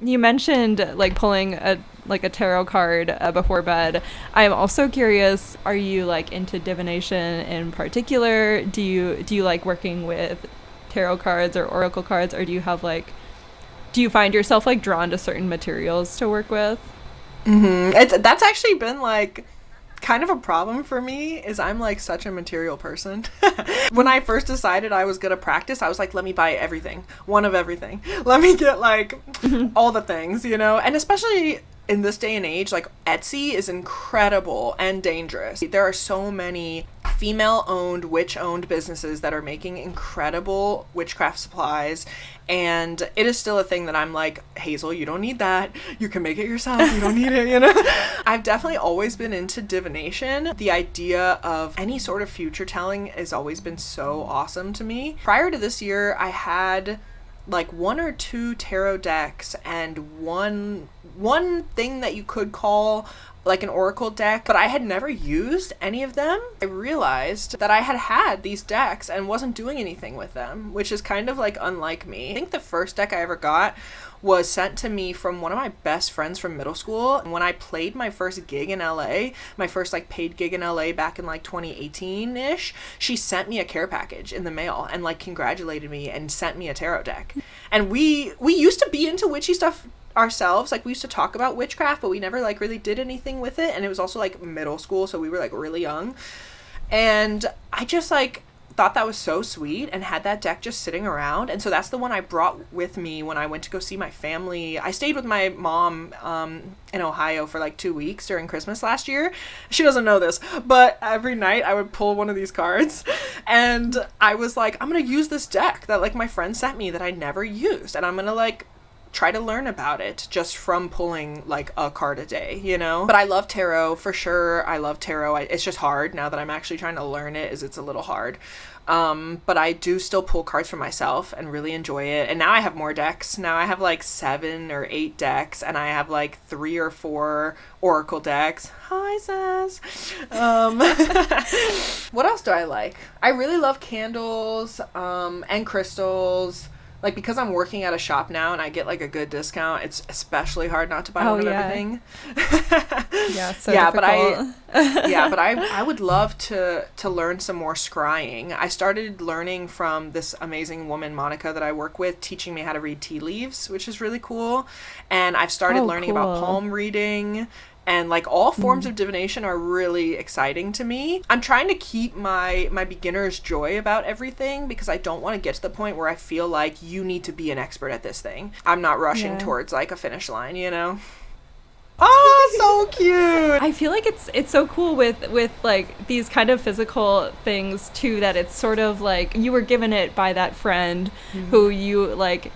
you mentioned like pulling a tarot card before bed. I'm also curious, are you like into divination in particular? Do you like working with tarot cards or oracle cards, or do you find yourself like drawn to certain materials to work with? That's actually been like kind of a problem for me, is I'm like such a material person. When I first decided I was gonna practice, I was like, let me buy everything, one of everything. Let me get like all the things, and especially in this day and age, like Etsy is incredible and dangerous. There are so many female-owned, witch-owned businesses that are making incredible witchcraft supplies, and it is still a thing that I'm like, Hazel, you don't need that. You can make it yourself. You don't need it, I've definitely always been into divination. The idea of any sort of future telling has always been so awesome to me. Prior to this year, I had like one or two tarot decks and one thing that you could call like an oracle deck, but I had never used any of them. I realized that I had these decks and wasn't doing anything with them, which is kind of like unlike me. I think the first deck I ever got was sent to me from one of my best friends from middle school. And when I played my first gig in LA, my first like paid gig in LA back in like 2018-ish, she sent me a care package in the mail and like congratulated me and sent me a tarot deck. And we used to be into witchy stuff ourselves. Like we used to talk about witchcraft, but we never like really did anything with it. And it was also like middle school, so we were like really young. And I just like thought that was so sweet and had that deck just sitting around. And so that's the one I brought with me when I went to go see my family. I stayed with my mom in Ohio for like 2 weeks during Christmas last year. She doesn't know this, but every night I would pull one of these cards, and I was like, I'm gonna use this deck that like my friend sent me that I never used, and I'm gonna like try to learn about it just from pulling like a card a day, But I love tarot for sure. I love tarot. It's just hard now that I'm actually trying to learn it, it's a little hard. But I do still pull cards for myself and really enjoy it. And now I have more decks. Now I have like 7 or 8 decks, and I have like 3 or 4 oracle decks. Hi, Sass. What else do I like? I really love candles, and crystals. Like, because I'm working at a shop now and I get like a good discount, it's especially hard not to buy one of everything. Yeah, so difficult. but I would love to learn some more scrying. I started learning from this amazing woman, Monica, that I work with, teaching me how to read tea leaves, which is really cool. And I've started learning about palm reading. And like all forms of divination are really exciting to me. I'm trying to keep my beginner's joy about everything, because I don't want to get to the point where I feel like you need to be an expert at this thing. I'm not rushing towards like a finish line, Oh, so cute. I feel like it's so cool with like these kind of physical things too, that it's sort of like you were given it by that friend who you like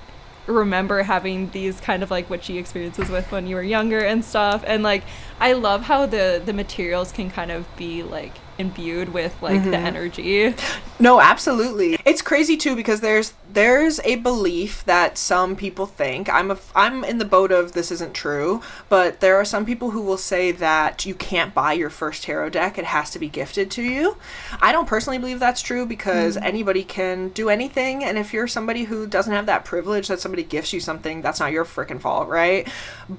remember having these kind of like witchy experiences with when you were younger and stuff. And like I love how the materials can kind of be like imbued with like the energy. No, absolutely. It's crazy too, because there's a belief that some people think, I'm in the boat of this isn't true, but there are some people who will say that you can't buy your first tarot deck, it has to be gifted to you. I don't personally believe that's true, because anybody can do anything, and if you're somebody who doesn't have that privilege that somebody gifts you something, that's not your freaking fault, right?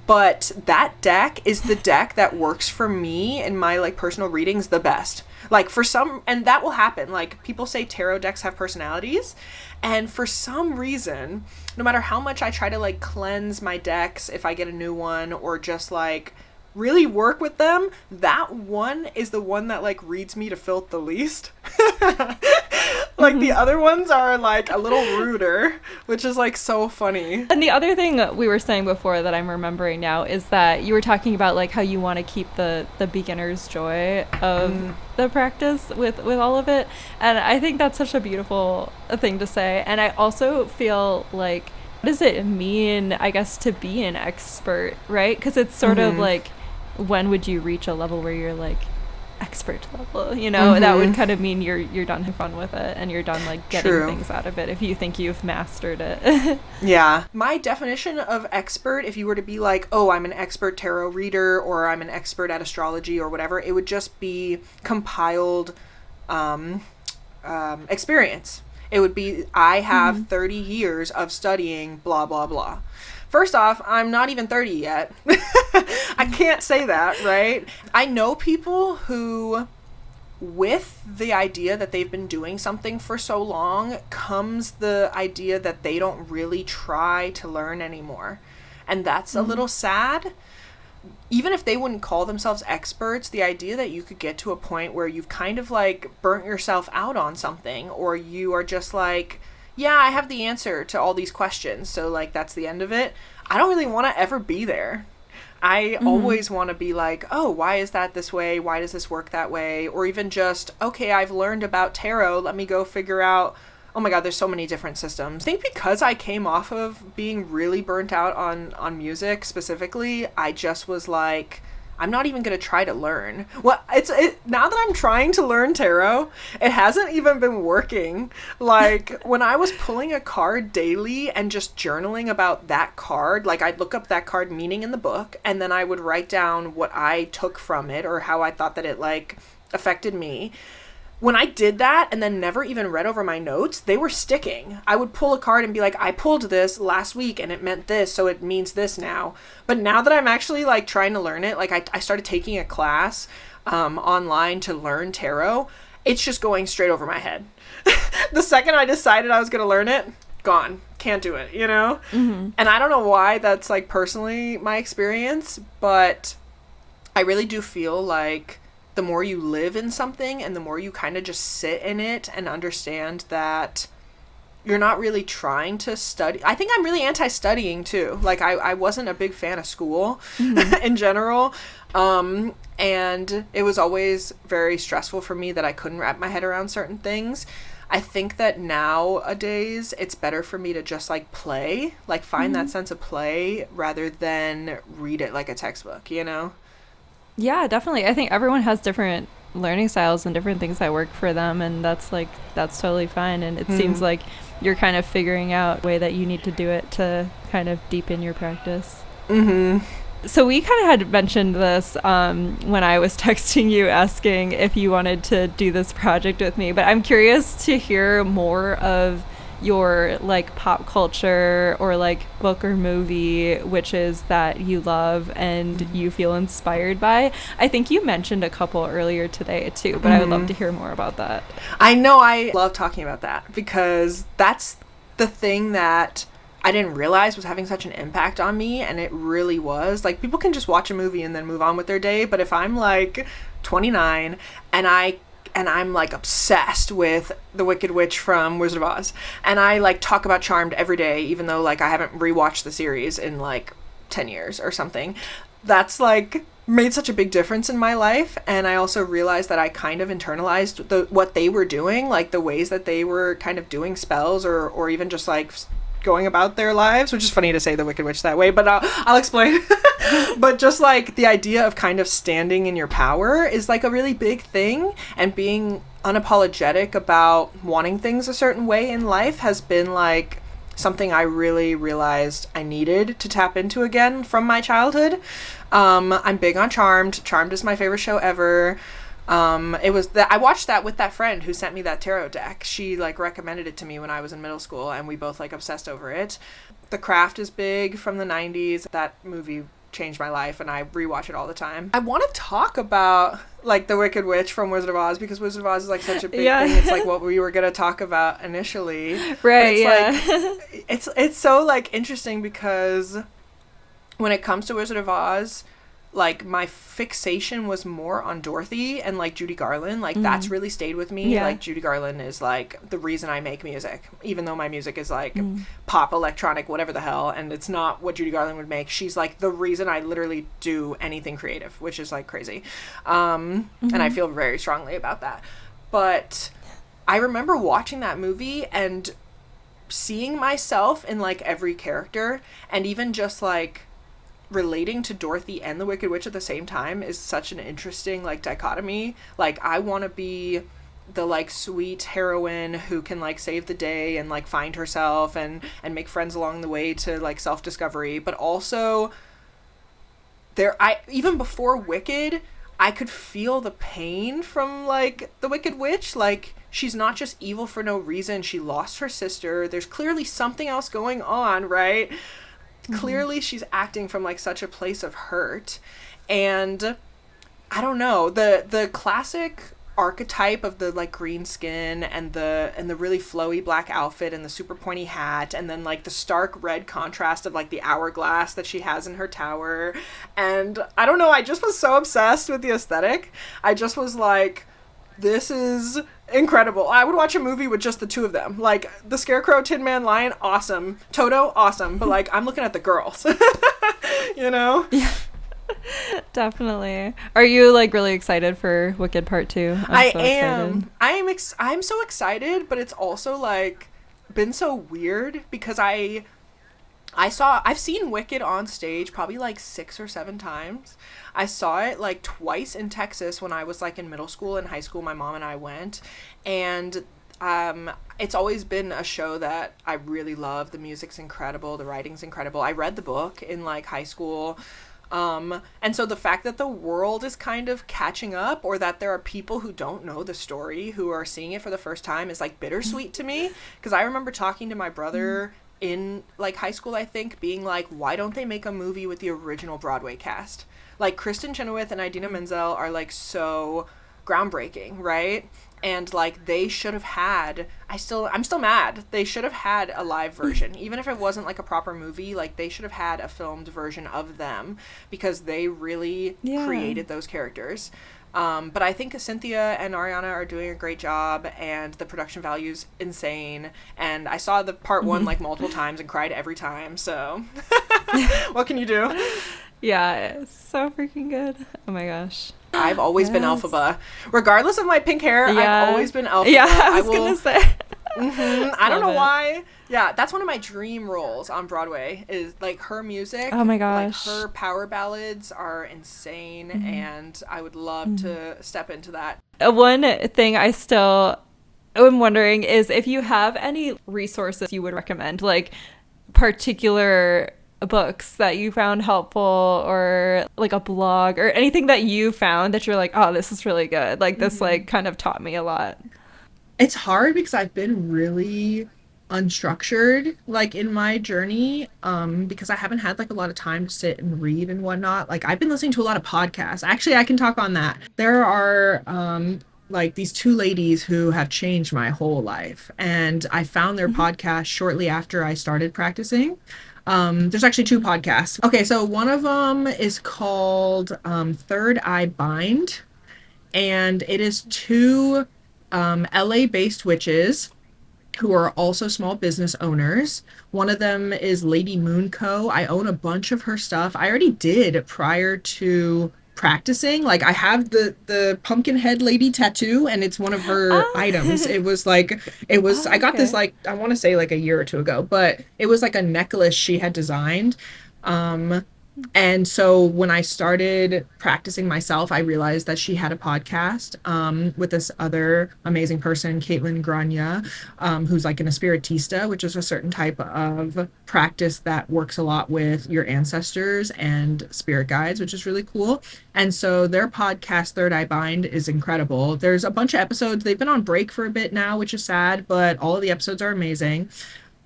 But that deck is the deck that works for me in my like personal readings the best. Like for some, and that will happen, like people say tarot decks have personalities, and for some reason, no matter how much I try to like cleanse my decks if I get a new one, or just like really work with them, that one is the one that like reads me to filth the least. Like the other ones are like a little ruder, which is like so funny. And the other thing we were saying before that I'm remembering now is that you were talking about like how you want to keep the beginner's joy of the practice with all of it. And I think that's such a beautiful thing to say. And I also feel like, what does it mean, I guess, to be an expert, right? Because it's sort of like, when would you reach a level where you're like expert level, that would kind of mean you're done having fun with it and you're done like getting things out of it if you think you've mastered it. Yeah. My definition of expert, if you were to be like, oh, I'm an expert tarot reader, or I'm an expert at astrology or whatever, it would just be compiled experience. It would be, I have 30 years of studying blah, blah, blah. First off, I'm not even 30 yet. I can't say that, right? I know people who, with the idea that they've been doing something for so long, comes the idea that they don't really try to learn anymore. And that's a little sad. Even if they wouldn't call themselves experts, the idea that you could get to a point where you've kind of like burnt yourself out on something, or you are just like, yeah, I have the answer to all these questions, so like that's the end of it. I don't really want to ever be there. I always want to be like, oh, why is that this way? Why does this work that way? Or even just, okay, I've learned about tarot. Let me go figure out, oh my God, there's so many different systems. I think because I came off of being really burnt out on music specifically, I just was like, I'm not even going to try to learn. Well, now that I'm trying to learn tarot, it hasn't even been working. Like, when I was pulling a card daily and just journaling about that card, like, I'd look up that card meaning in the book, and then I would write down what I took from it or how I thought that it, like, affected me. When I did that and then never even read over my notes, they were sticking. I would pull a card and be like, I pulled this last week and it meant this, so it means this now. But now that I'm actually like trying to learn it, like I started taking a class online to learn tarot, it's just going straight over my head. The second I decided I was going to learn it, gone. Can't do it, you know? And I don't know why that's like personally my experience, but I really do feel like the more you live in something and the more you kind of just sit in it and understand that you're not really trying to study. I think I'm really anti-studying too. Like I wasn't a big fan of school in general. And it was always very stressful for me that I couldn't wrap my head around certain things. I think that nowadays it's better for me to just like play, like find that sense of play rather than read it like a textbook, you know? Yeah, definitely. I think everyone has different learning styles and different things that work for them, and that's totally fine. And it seems like you're kind of figuring out a way that you need to do it to kind of deepen your practice. So we kind of had mentioned this when I was texting you asking if you wanted to do this project with me, but I'm curious to hear more of your like pop culture or like book or movie witches that you love and you feel inspired by. I think you mentioned a couple earlier today too, but I would love to hear more about that. I know, I love talking about that because that's the thing that I didn't realize was having such an impact on me, and it really was. Like, people can just watch a movie and then move on with their day, but if I'm like 29 and I'm like obsessed with the Wicked Witch from Wizard of Oz, and I like talk about Charmed every day, even though like I haven't rewatched the series in like 10 years or something, that's like made such a big difference in my life. And I also realized that I kind of internalized what they were doing, like the ways that they were kind of doing spells or even just like going about their lives, which is funny to say the Wicked Witch that way, but I'll explain. But just like the idea of kind of standing in your power is like a really big thing, and being unapologetic about wanting things a certain way in life has been like something I really realized I needed to tap into again from my childhood. I'm big on Charmed. Charmed is my favorite show ever. It was that I watched that with that friend who sent me that tarot deck. She like recommended it to me when I was in middle school, and we both like obsessed over it. The Craft is big from the 90s. That movie changed my life, and I rewatch it all the time. I want to talk about like the Wicked Witch from Wizard of Oz because Wizard of Oz is like such a big thing. It's like what we were going to talk about initially. Right. It's it's so like interesting because when it comes to Wizard of Oz, like my fixation was more on Dorothy and like Judy Garland. Like that's really stayed with me. Like Judy Garland is like the reason I make music, even though my music is like pop, electronic, whatever the hell, and it's not what Judy Garland would make. She's like the reason I literally do anything creative, which is like crazy. And I feel very strongly about that. But I remember watching that movie and seeing myself in like every character, and even just like relating to Dorothy and the Wicked Witch at the same time is such an interesting like dichotomy. Like I want to be the like sweet heroine who can like save the day and like find herself and make friends along the way to like self-discovery, but also even before Wicked, I could feel the pain from like the Wicked Witch. Like she's not just evil for no reason. She lost her sister. There's clearly something else going on, right? clearly she's acting from like such a place of hurt. And I don't know, the classic archetype of the like green skin and the really flowy black outfit and the super pointy hat, and then like the stark red contrast of like the hourglass that she has in her tower. And I don't know, I just was so obsessed with the aesthetic. I just was like, this is incredible. I would watch a movie with just the two of them. Like the Scarecrow, Tin Man, Lion, awesome. Toto, awesome. But like, I'm looking at the girls. You know? Yeah. Definitely. Are you like really excited for Wicked Part 2? I am. I'm so excited, but it's also like been so weird because I've seen Wicked on stage probably like 6 or 7 times. I saw it like twice in Texas when I was like in middle school and high school. My mom and I went, and it's always been a show that I really love. The music's incredible, the writing's incredible. I read the book in like high school. And so the fact that the world is kind of catching up, or that there are people who don't know the story who are seeing it for the first time, is like bittersweet to me. Because I remember talking to my brother in like high school, I think, being like, why don't they make a movie with the original Broadway cast? Like Kristen Chenoweth and Idina Menzel are like so groundbreaking, right? And like they should have had, I'm still mad, they should have had a live version. Even if it wasn't like a proper movie, like they should have had a filmed version of them, because they really created those characters. But I think Cynthia and Ariana are doing a great job, and the production value's insane. And I saw the part 1 like multiple times and cried every time, so what can you do? Yeah, it's so freaking good. Oh my gosh. I've always been Elphaba. Regardless of my pink hair, I've always been Elphaba. Yeah, I was gonna say. I don't know why. Yeah, that's one of my dream roles on Broadway, is like her music. Oh my gosh. Like her power ballads are insane, and I would love to step into that. One thing I still am wondering is if you have any resources you would recommend, like particular books that you found helpful, or like a blog or anything that you found that you're like, oh, this is really good. Like this like kind of taught me a lot. It's hard because I've been really unstructured like in my journey, because I haven't had like a lot of time to sit and read and whatnot. Like I've been listening to a lot of podcasts. Actually, I can talk on that. There are like these 2 ladies who have changed my whole life, and I found their podcast shortly after I started practicing. There's actually 2 podcasts. Okay, so one of them is called 𝓕𝓸𝓵𝓵𝓸𝓀, and it is 2 LA-based witches who are also small business owners. One of them is Lady Moon Co. I own a bunch of her stuff. I already did prior to practicing. Like I have the pumpkin head lady tattoo, and it's one of her items. I got this like, I want to say like a year or 2 ago, but it was like a necklace she had designed. And so when I started practicing myself, I realized that she had a podcast with this other amazing person, 𝓕𝓸𝓵𝓵𝓀, who's like an espiritista, which is a certain type of practice that works a lot with your ancestors and spirit guides, which is really cool. And so their podcast, 𝓕𝓸𝓵𝓵𝓵𝓸𝓵, is incredible. There's a bunch of episodes. They've been on break for a bit now, which is sad, but all of the episodes are amazing.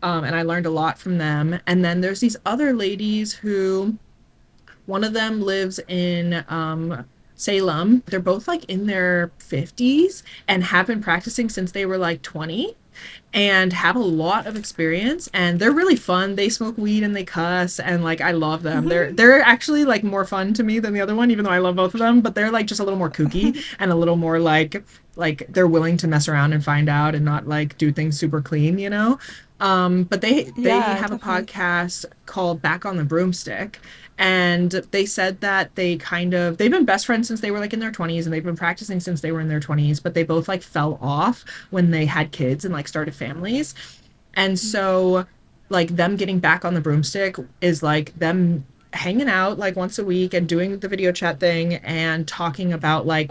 And I learned a lot from them. And then there's these other ladies who... One of them lives in Salem. They're both like in their 50s and have been practicing since they were like 20, and have a lot of experience, and they're really fun. They smoke weed and they cuss, and like I love them. They're actually like more fun to me than the other one, even though I love both of them, but they're like just a little more kooky and a little more like they're willing to mess around and find out and not like do things super clean, you know? But they have a podcast called Back on the Broomstick, and they said that they've been best friends since they were like in their 20s, and they've been practicing since they were in their 20s, but they both like fell off when they had kids and like started families. And so like them getting back on the broomstick is like them hanging out like once a week and doing the video chat thing and talking about like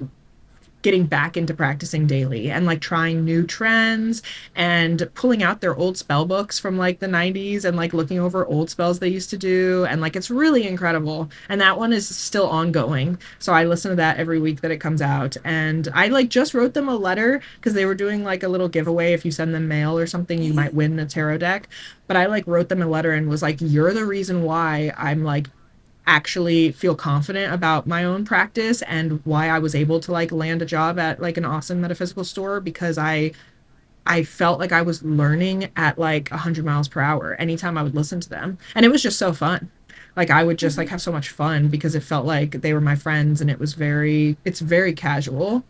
getting back into practicing daily and like trying new trends and pulling out their old spell books from like the 90s and like looking over old spells they used to do. And like it's really incredible. And that one is still ongoing. So I listen to that every week that it comes out. And I like just wrote them a letter because they were doing like a little giveaway. If you send them mail or something, you might win a tarot deck. But I like wrote them a letter and was like, you're the reason why I'm like actually feel confident about my own practice and why I was able to like land a job at like an awesome metaphysical store, because I felt like I was learning at like 100 miles per hour anytime I would listen to them. And it was just so fun. Like I would just like have so much fun because it felt like they were my friends, and it's very casual.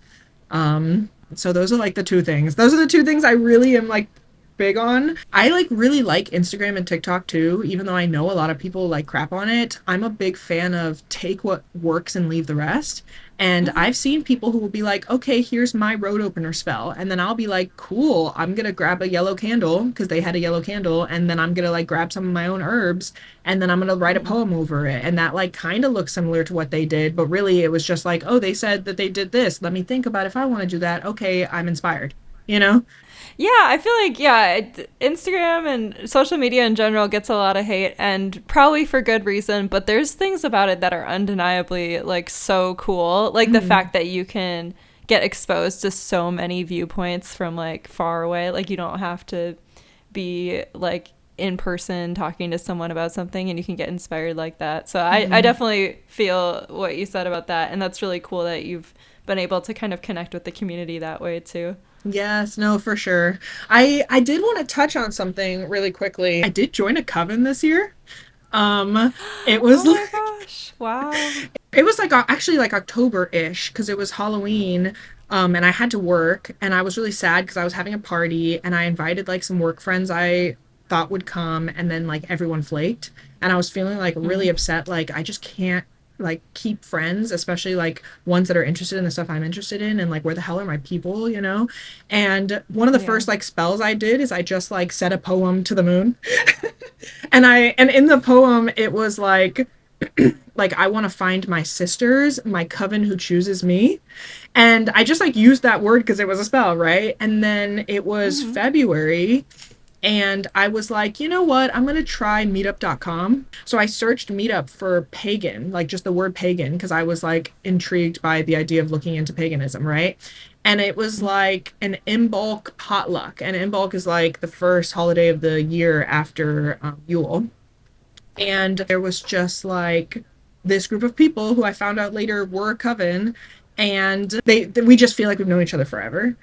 So those are like the two things. Those are the two things I really am like big on. I like really like Instagram and TikTok too, even though I know a lot of people like crap on it. I'm a big fan of take what works and leave the rest. And I've seen people who will be like, okay, here's my road opener spell. And then I'll be like, cool, I'm going to grab a yellow candle because they had a yellow candle. And then I'm going to like grab some of my own herbs and then I'm going to write a poem over it. And that like kind of looks similar to what they did. But really it was just like, oh, they said that they did this. Let me think about if I want to do that. Okay, I'm inspired, you know? Yeah, I feel like, Instagram and social media in general gets a lot of hate, and probably for good reason, but there's things about it that are undeniably, like, so cool. Like, the fact that you can get exposed to so many viewpoints from, like, far away. Like, you don't have to be, like, in person talking to someone about something, and you can get inspired like that. So I definitely feel what you said about that, and that's really cool that you've been able to kind of connect with the community that way, too. Yes, no, for sure. I did want to touch on something really quickly. I did join a coven this year. It Oh was my gosh. Wow. it was like actually like October-ish because it was Halloween. And I had to work and I was really sad because I was having a party and I invited like some work friends I thought would come, and then like everyone flaked and I was feeling like really upset. Like I just can't like keep friends, especially like ones that are interested in the stuff I'm interested in, and like where the hell are my people, you know? And one of the Yeah. first like spells I did is I just like said a poem to the moon. And in the poem it was like I want to find my sisters, my coven who chooses me. And I just like used that word because it was a spell, right? And then it was February and I was like, you know what? I'm going to try meetup.com. So I searched meetup for pagan, like just the word pagan, because I was like intrigued by the idea of looking into paganism, right? And it was like an Imbolc potluck. And Imbolc is like the first holiday of the year after Yule. And there was just like this group of people who I found out later were a coven, and we just feel like we've known each other forever.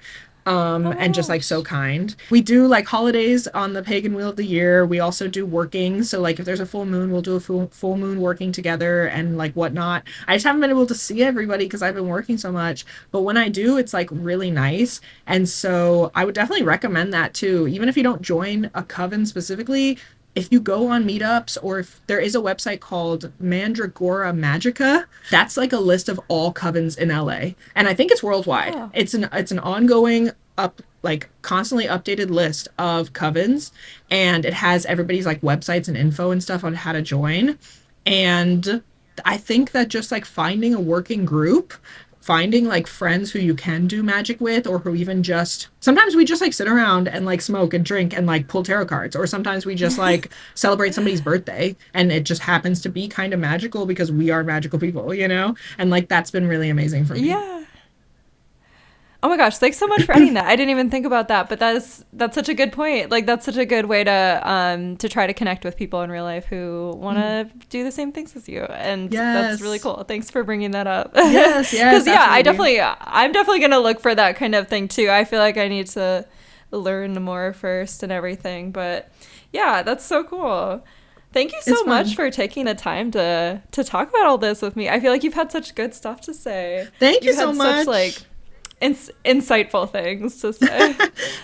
Oh my And just like so gosh. kind. We do like holidays on the pagan wheel of the year. We also do working. So like if there's a full moon, we'll do a full moon working together and like whatnot. I just haven't been able to see everybody because I've been working so much. But when I do, it's like really nice. And so I would definitely recommend that too. Even if you don't join a coven specifically, if you go on meetups, or if there is a website called Mandragora Magica, that's like a list of all covens in LA. And I think it's worldwide. Oh. It's an ongoing up like constantly updated list of covens, and it has everybody's like websites and info and stuff on how to join. And I think that just like finding a working group, finding like friends who you can do magic with, or who even just sometimes we just like sit around and like smoke and drink and like pull tarot cards, or sometimes we just like celebrate somebody's birthday and it just happens to be kind of magical because we are magical people, you know? And like that's been really amazing for me. Yeah. Oh my gosh, thanks so much for adding that. I didn't even think about that, but that's such a good point. Like that's such a good way to try to connect with people in real life who want to do the same things as you. And that's really Yes. cool. Thanks for bringing that up. Yes, yes, Cuz yeah, absolutely. I'm definitely going to look for that kind of thing too. I feel like I need to learn more first and everything, but yeah, that's so cool. Thank you It's so much fun. for taking the time to talk about all this with me. I feel like you've had such good stuff to say. Thank you You've so had such like much. insightful things to say.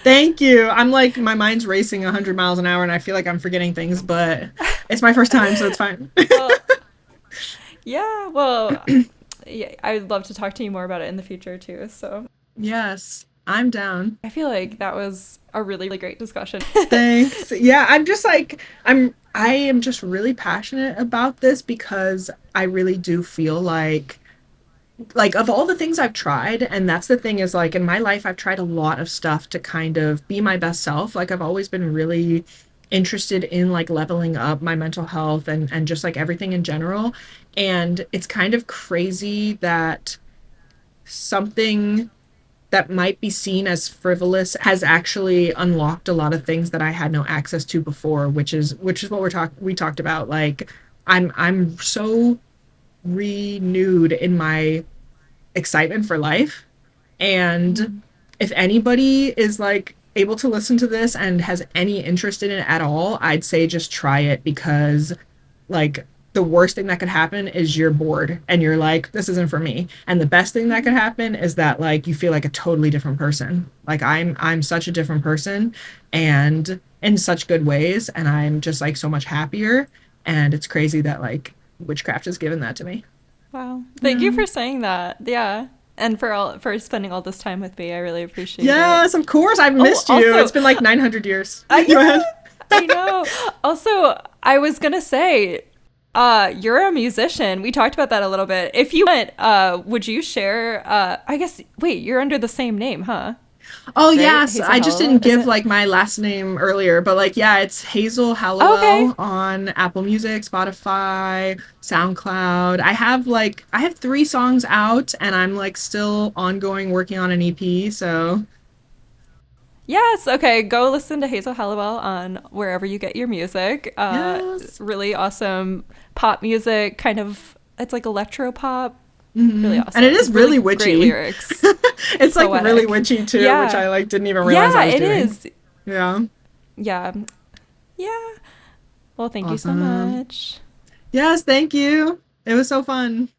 Thank you. I'm like my mind's racing 100 miles an hour and I feel like I'm forgetting things, but it's my first time, so it's fine. Well, yeah, well, yeah, I would love to talk to you more about it in the future too. So Yes, I'm down. I feel like that was a really, really great discussion. Thanks. Yeah, I'm just like I am just really passionate about this because I really do feel like like of all the things I've tried, and that's the thing is like in my life I've tried a lot of stuff to kind of be my best self. Like I've always been really interested in like leveling up my mental health and just like everything in general. And it's kind of crazy that something that might be seen as frivolous has actually unlocked a lot of things that I had no access to before, which is what we talked about. Like I'm so renewed in my excitement for life. And Mm. if anybody is like able to listen to this and has any interest in it at all, I'd say just try it because like the worst thing that could happen is you're bored and you're like, this isn't for me. And the best thing that could happen is that like you feel like a totally different person. Like I'm such a different person and in such good ways and I'm just like so much happier. And it's crazy that like witchcraft has given that to me. Wow. Thank you Yeah. for saying that. Yeah. And for spending all this time with me. I really appreciate it. Yes, of course. I've Oh, missed you. It's also, been like 900 years. Go ahead. yeah, I know. Also, I was gonna say, you're a musician. We talked about that a little bit. If you went, would you share? I guess. Wait, you're under the same name, huh? Oh Right, yes, Hazel I just Halliwell, didn't is give it? like my last name earlier, but like yeah, it's Hazel Okay. Halliwell on Apple Music, Spotify, SoundCloud. I have 3 songs out and I'm like still ongoing working on an EP, so Yes. Okay. Go listen to Hazel Halliwell on wherever you get your music. yes. Really awesome pop music. Kind of. It's like electro pop. Really And it is awesome. really Really great witchy. lyrics. It's like really Poetic. witchy too, which Yeah. I like didn't even realize I Yeah, was it doing. is. Yeah. Yeah. Yeah. Well, thank you so Awesome. much. Yes, thank you. It was so fun.